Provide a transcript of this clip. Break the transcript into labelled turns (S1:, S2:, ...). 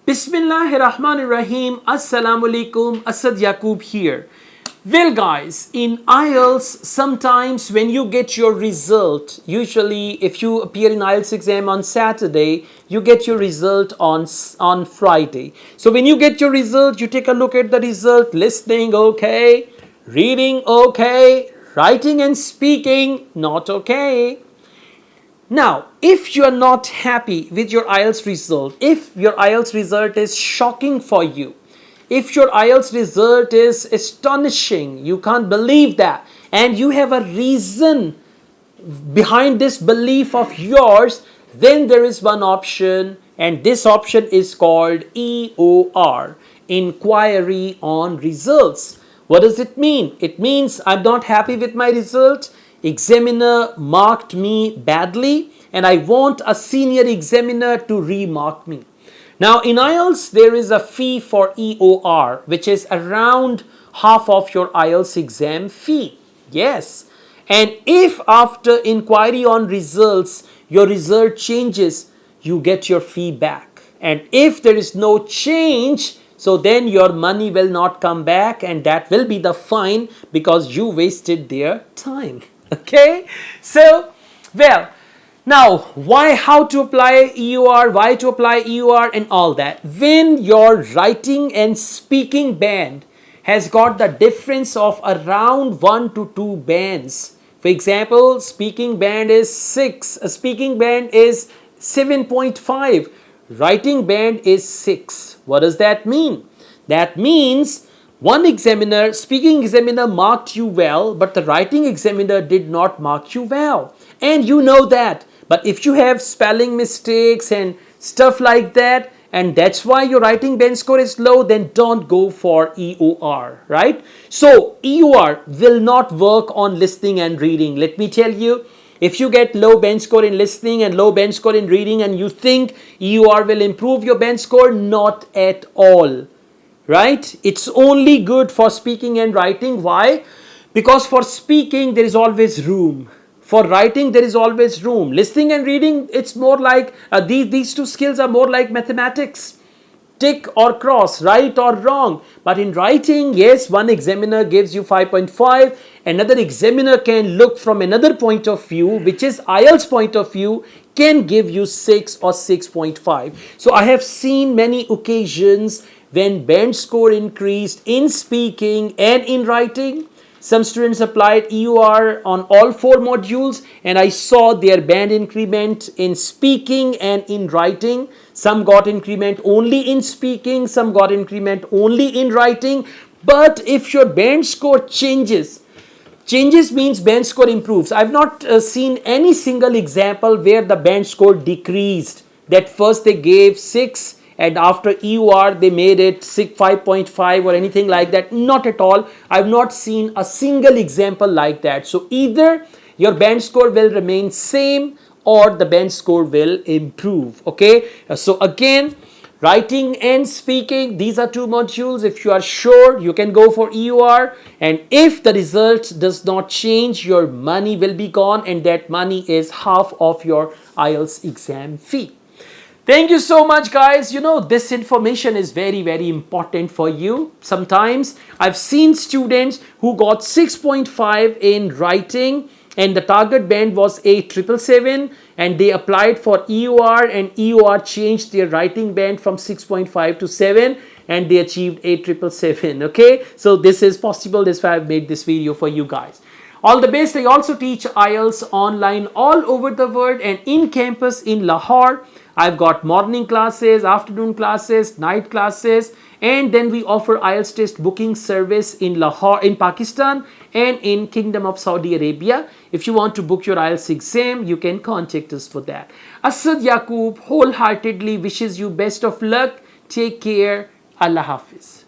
S1: Bismillahirrahmanirrahim. Assalamu alaikum. Asad Yaqub here. Well guys, in IELTS, sometimes when you get your result, usually if you appear in IELTS exam on Saturday, you get your result on Friday. So when you get your result, you take a look at the result, listening okay, reading okay, writing and speaking not okay. Now, if you are not happy with your IELTS result, if your IELTS result is shocking for you, if your IELTS result is astonishing, you can't believe that, and you have a reason behind this belief of yours, then there is one option, and this option is called EOR, Inquiry on Results. What does it mean? It means I'm not happy with my result. Examiner marked me badly and I want a senior examiner to remark me. Now in IELTS there is a fee for EOR which is around half of your IELTS exam fee. Yes. And if after inquiry on results your result changes, you get your fee back. And if there is no change, so then your money will not come back and that will be the fine because you wasted their time. Okay, so well, now how to apply EOR, why to apply EOR and all that. When your writing and speaking band has got the difference of around 1 to 2 bands, for example, speaking band is 6, speaking band is 7.5, writing band is 6. What does that mean? That means one examiner, speaking examiner marked you well, but the writing examiner did not mark you well. And you know that. But if you have spelling mistakes and stuff like that, and that's why your writing band score is low, then don't go for EOR, right? So EOR will not work on listening and reading. Let me tell you, if you get low band score in listening and low band score in reading and you think EOR will improve your band score, not at all. Right? It's only good for speaking and writing. Why? Because for speaking there is always room. For writing there is always room. Listening and reading, it's more like these two skills are more like mathematics. Tick or cross, right or wrong. But in writing, yes, one examiner gives you 5.5. Another examiner can look from another point of view, which is IELTS point of view, can give you 6 or 6.5. So I have seen many occasions when band score increased in speaking and in writing. Some students applied EOR on all 4 modules and I saw their band increment in speaking and in writing. Some got increment only in speaking, some got increment only in writing. But if your band score changes means band score improves. I've not seen any single example where the band score decreased. That first they gave 6 and after EOR they made it 5.5 or anything like that. Not at all. I've not seen a single example like that. So either your band score will remain same or the band score will improve. Okay, so again, writing and speaking, these are 2 modules. If you are sure, you can go for EOR, and if the result does not change, your money will be gone, and that money is half of your IELTS exam fee. Thank you so much, guys. You know, this information is very, very important for you. Sometimes I've seen students who got 6.5 in writing and the target band was 8,777 and they applied for EOR and EOR changed their writing band from 6.5 to 7 and they achieved 8,777. Okay, so this is possible. That's why I've made this video for you guys. All the best. I also teach IELTS online all over the world and in campus in Lahore. I've got morning classes, afternoon classes, night classes, and then we offer IELTS test booking service in Lahore, in Pakistan, and in Kingdom of Saudi Arabia. If you want to book your IELTS exam, you can contact us for that. Asad Yaqub wholeheartedly wishes you best of luck. Take care. Allah Hafiz.